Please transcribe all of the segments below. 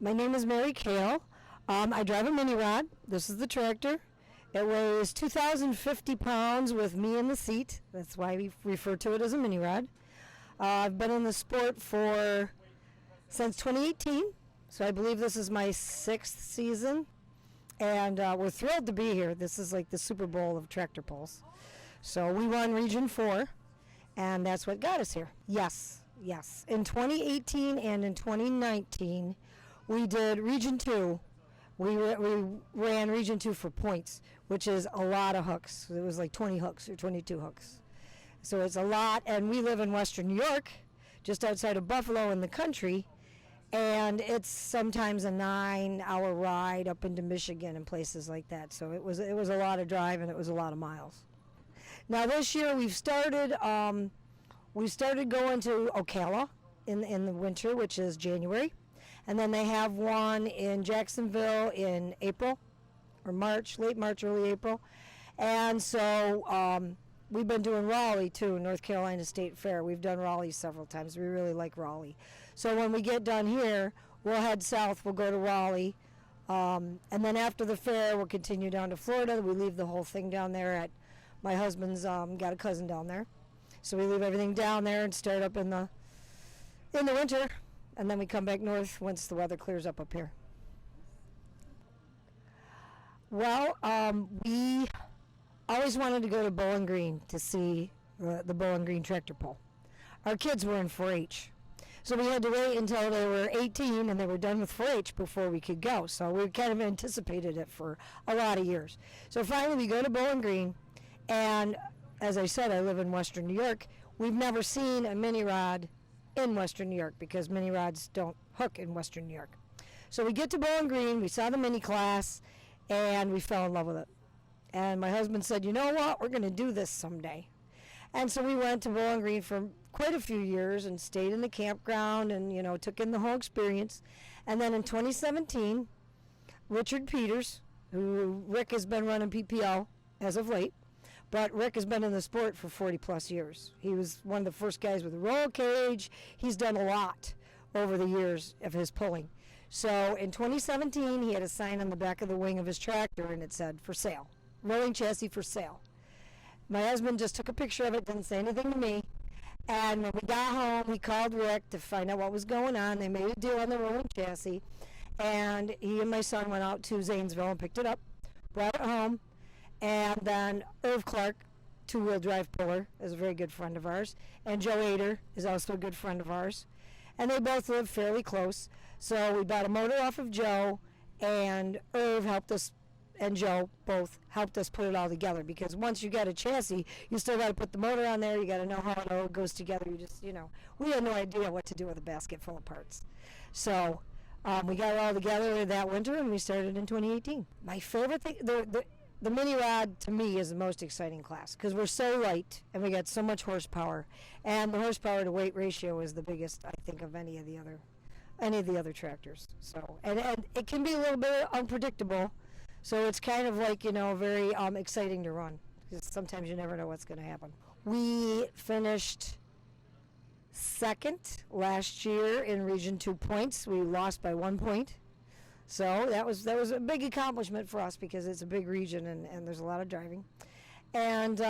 My name is Mary Kehl. I drive a mini rod. This is the tractor. It weighs 2,050 pounds with me in the seat. That's why we refer to it as a mini rod. I've been in the sport since 2018, so I believe this is my 6th season. And we're thrilled to be here. This is like the Super Bowl of tractor pulls. So we won Region 4, and that's what got us here. Yes. In 2018 and in 2019, we did Region 2. We ran Region 2 for points, which is a lot of hooks. It was like 20 hooks or 22 hooks. So it's a lot, and we live in Western New York, just outside of Buffalo in the country, and it's sometimes a 9-hour ride up into Michigan and places like that. So it was a lot of drive, and it was a lot of miles. Now this year we started going to Ocala in the winter, which is January. And then they have one in Jacksonville in April or March, late March, early April. And so we've been doing Raleigh too, North Carolina State Fair. We've done Raleigh several times. We really like Raleigh. So when we get done here, we'll head south. We'll go to Raleigh. And then after the fair, we'll continue down to Florida. We leave the whole thing down there my husband's got a cousin down there. So we leave everything down there and start up in the winter. And then we come back north once the weather clears up here. Well, we always wanted to go to Bowling Green to see the Bowling Green tractor pull. Our kids were in 4-H. So we had to wait until they were 18 and they were done with 4-H before we could go. So we kind of anticipated it for a lot of years. So finally we go to Bowling Green, and as I said, I live in Western New York. We've never seen a mini rod in Western New York because mini rods don't hook in Western New York. So we get to Bowling Green, we saw the mini class, and we fell in love with it. And my husband said, you know what, we're going to do this someday. And so we went to Bowling Green for quite a few years and stayed in the campground and, took in the whole experience. And then in 2017, Richard Peters, who Rick has been running PPO as of late, but Rick has been in the sport for 40 plus years. He was one of the first guys with a roll cage. He's done a lot over the years of his pulling. So in 2017, he had a sign on the back of the wing of his tractor, and it said, for sale, rolling chassis for sale. My husband just took a picture of it, didn't say anything to me. And when we got home, he called Rick to find out what was going on. They made a deal on the rolling chassis, and he and my son went out to Zanesville and picked it up, brought it home. And then Irv Clark, two-wheel drive puller, is a very good friend of ours. And Joe Ader is also a good friend of ours. And they both live fairly close. So we bought a motor off of Joe, and Irv helped us, and Joe both helped us put it all together. Because once you get a chassis, you still got to put the motor on there. You got to know how it all goes together. We had no idea what to do with a basket full of parts. So we got it all together that winter, and we started in 2018. My favorite thing, the mini rod to me is the most exciting class because we're so light and we got so much horsepower, and the horsepower to weight ratio is the biggest, I think, of any of the other tractors. So and it can be a little bit unpredictable, so it's kind of like very exciting to run because sometimes you never know what's going to happen. We finished second last year in Region 2 points. We lost by 1 point. So that was a big accomplishment for us because it's a big region and there's a lot of driving. And,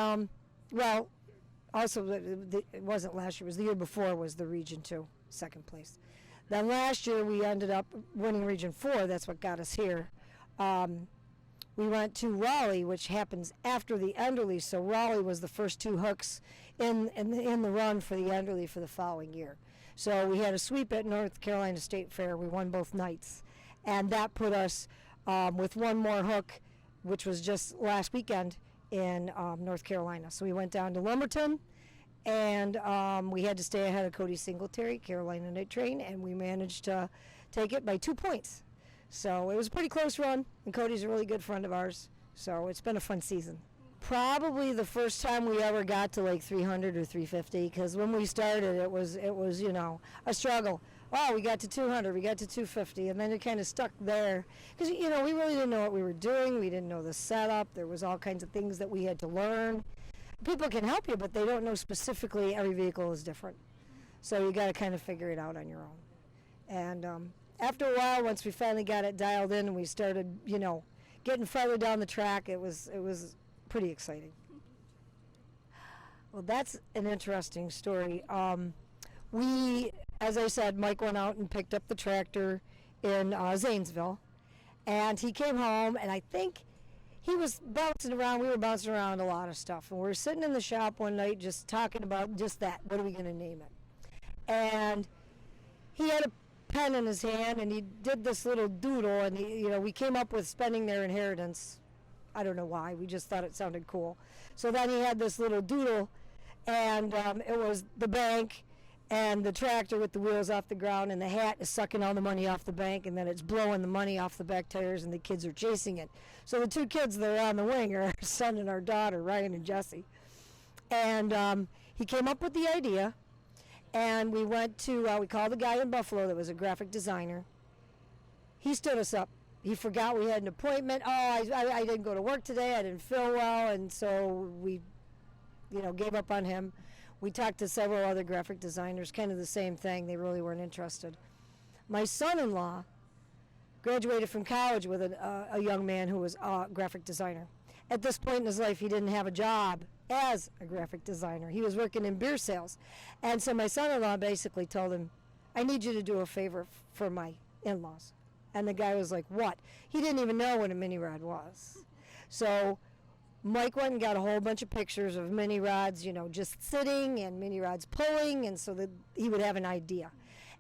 also it wasn't last year, it was the year before was the Region 2, second place. Then last year we ended up winning Region 4, that's what got us here. We went to Raleigh, which happens after the Enderley, so Raleigh was the first 2 hooks in the run for the Enderley for the following year. So we had a sweep at North Carolina State Fair, we won both nights. And that put us with one more hook, which was just last weekend in North Carolina. So we went down to Lumberton, and we had to stay ahead of Cody Singletary, Carolina Night Train, and we managed to take it by 2 points. So it was a pretty close run, and Cody's a really good friend of ours. So it's been a fun season. Probably the first time we ever got to like 300 or 350, because when we started, it was a struggle. Oh, we got to 200, we got to 250, and then it kind of stuck there. Because, we really didn't know what we were doing. We didn't know the setup. There was all kinds of things that we had to learn. People can help you, but they don't know specifically. Every vehicle is different. So you got to kind of figure it out on your own. And after a while, once we finally got it dialed in and we started, getting farther down the track, it was pretty exciting. Well, that's an interesting story. We, as I said, Mike went out and picked up the tractor in Zanesville, and he came home, and I think he was bouncing around. We were bouncing around a lot of stuff, and we were sitting in the shop one night just talking about just that. What are we going to name it? And he had a pen in his hand, and he did this little doodle, and we came up with spending their inheritance. I don't know why. We just thought it sounded cool. So then he had this little doodle, and it was the bank and the tractor with the wheels off the ground, and the hat is sucking all the money off the bank, and then it's blowing the money off the back tires, and the kids are chasing it. So the two kids that are on the wing are our son and our daughter, Ryan and Jesse. And he came up with the idea, and we went to, we called a guy in Buffalo that was a graphic designer. He stood us up. He forgot we had an appointment. Oh, I didn't go to work today. I didn't feel well, and so we, gave up on him. We talked to several other graphic designers, kind of the same thing. They really weren't interested. My son-in-law graduated from college with a young man who was a graphic designer. At this point in his life, he didn't have a job as a graphic designer. He was working in beer sales. And so my son-in-law basically told him, I need you to do a favor for my in-laws. And the guy was like, what? He didn't even know what a mini rod was. So Mike went and got a whole bunch of pictures of mini rods, just sitting and mini rods pulling, and so that he would have an idea.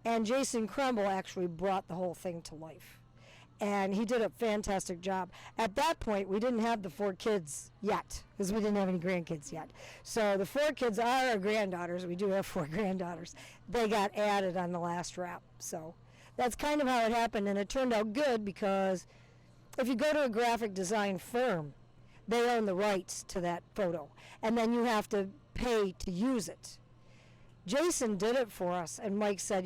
And Jason Crumble actually brought the whole thing to life. And he did a fantastic job. At that point, we didn't have the 4 kids yet, because we didn't have any grandkids yet. So the 4 kids are our granddaughters. We do have 4 granddaughters. They got added on the last wrap. So that's kind of how it happened, and it turned out good, because if you go to a graphic design firm, they own the rights to that photo, and then you have to pay to use it. Jason did it for us, and Mike said,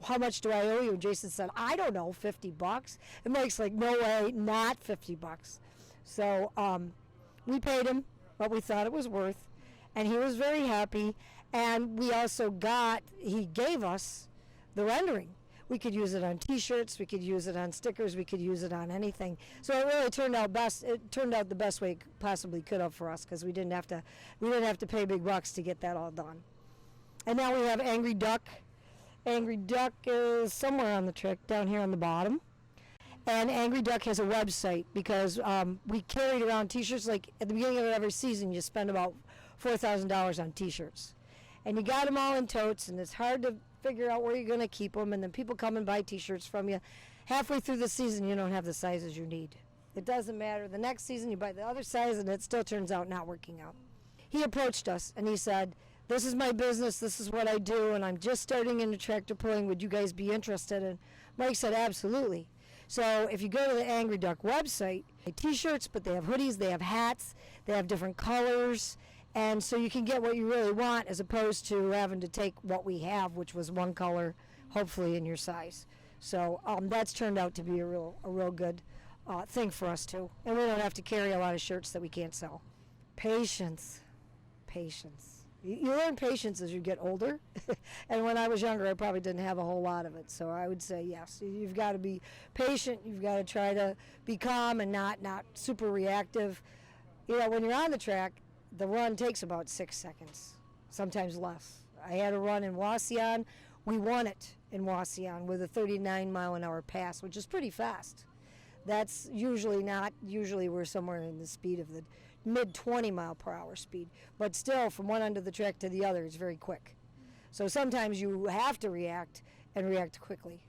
how much do I owe you? And Jason said, I don't know, $50. And Mike's like, no way, not $50. So we paid him what we thought it was worth, and he was very happy. And we also he gave us the rendering. We could use it on T-shirts, we could use it on stickers, we could use it on anything. So it really turned out best. It turned out the best way it possibly could have for us, because we didn't have to pay big bucks to get that all done. And now we have Angry Duck. Angry Duck is somewhere on the trick down here on the bottom. And Angry Duck has a website, because we carried around T-shirts. Like at the beginning of every season, you spend about $4,000 on T-shirts, and you got them all in totes, and it's hard to figure out where you're going to keep them, and then people come and buy T-shirts from you. Halfway through the season, you don't have the sizes you need. It doesn't matter. The next season, you buy the other size, and it still turns out not working out. He approached us, and he said, this is my business, this is what I do, and I'm just starting into tractor pulling. Would you guys be interested? And Mike said, absolutely. So if you go to the Angry Duck website, they have T-shirts, but they have hoodies, they have hats, they have different colors. And so you can get what you really want, as opposed to having to take what we have, which was one color, hopefully in your size. So that's turned out to be a real good thing for us too. And we don't have to carry a lot of shirts that we can't sell. Patience. You learn patience as you get older. And when I was younger, I probably didn't have a whole lot of it. So I would say yes. You've got to be patient. You've got to try to be calm and not super reactive. When you're on the track, the run takes about 6 seconds, sometimes less. I had a run in Wauseon. We won it in Wauseon with a 39-mile-an-hour pass, which is pretty fast. That's usually we're somewhere in the speed of the mid-20-mile-per-hour speed. But still, from one end of the track to the other, it's very quick. So sometimes you have to react, and react quickly.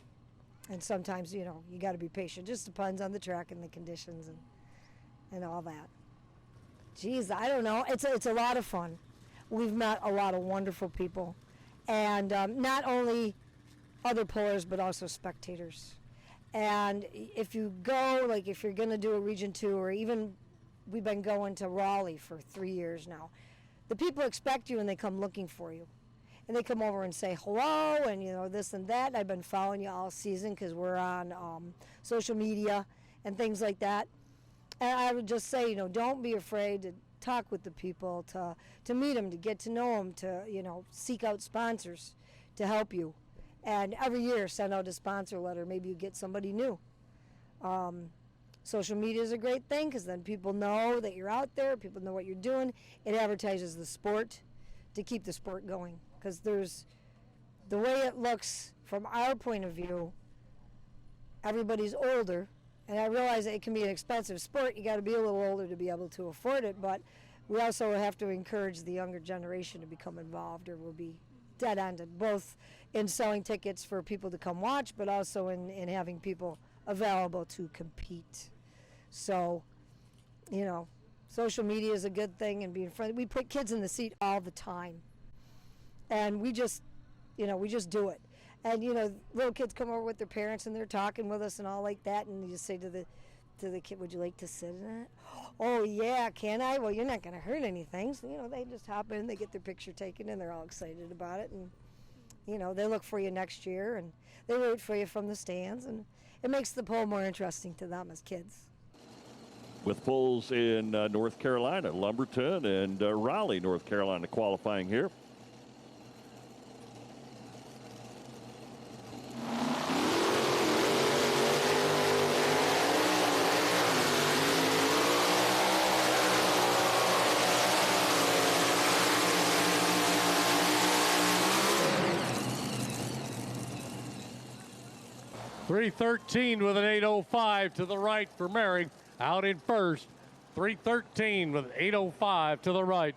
And sometimes, you got to be patient. Just depends on the track and the conditions and all that. Geez, I don't know. It's a lot of fun. We've met a lot of wonderful people, and not only other pullers, but also spectators. And if you go, if you're going to do a Region 2, or even we've been going to Raleigh for 3 years now, the people expect you and they come looking for you. And they come over and say hello and, this and that. I've been following you all season because we're on social media and things like that. And I would just say, don't be afraid to talk with the people, to meet them, to get to know them, to, seek out sponsors to help you. And every year, send out a sponsor letter. Maybe you get somebody new. Social media is a great thing because then people know that you're out there. People know what you're doing. It advertises the sport to keep the sport going. Because there's the way it looks from our point of view, everybody's older. And I realize that it can be an expensive sport. You got to be a little older to be able to afford it. But we also have to encourage the younger generation to become involved, or we'll be dead-ended, both in selling tickets for people to come watch, but also in having people available to compete. So, you know, social media is a good thing, and being friendly. We put kids in the seat all the time. And we just do it. And, you know, little kids come over with their parents and they're talking with us and all like that, and you just say to the kid, would you like to sit in it? Oh, yeah, can I? Well, you're not going to hurt anything. So, you know, they just hop in, they get their picture taken, and they're all excited about it. And, you know, they look for you next year, and they root for you from the stands, and it makes the poll more interesting to them as kids. With polls in North Carolina, Lumberton and Raleigh, North Carolina qualifying here. .313 with an 8:05 to the right for Mary. Out in first. .313 with an 8:05 to the right.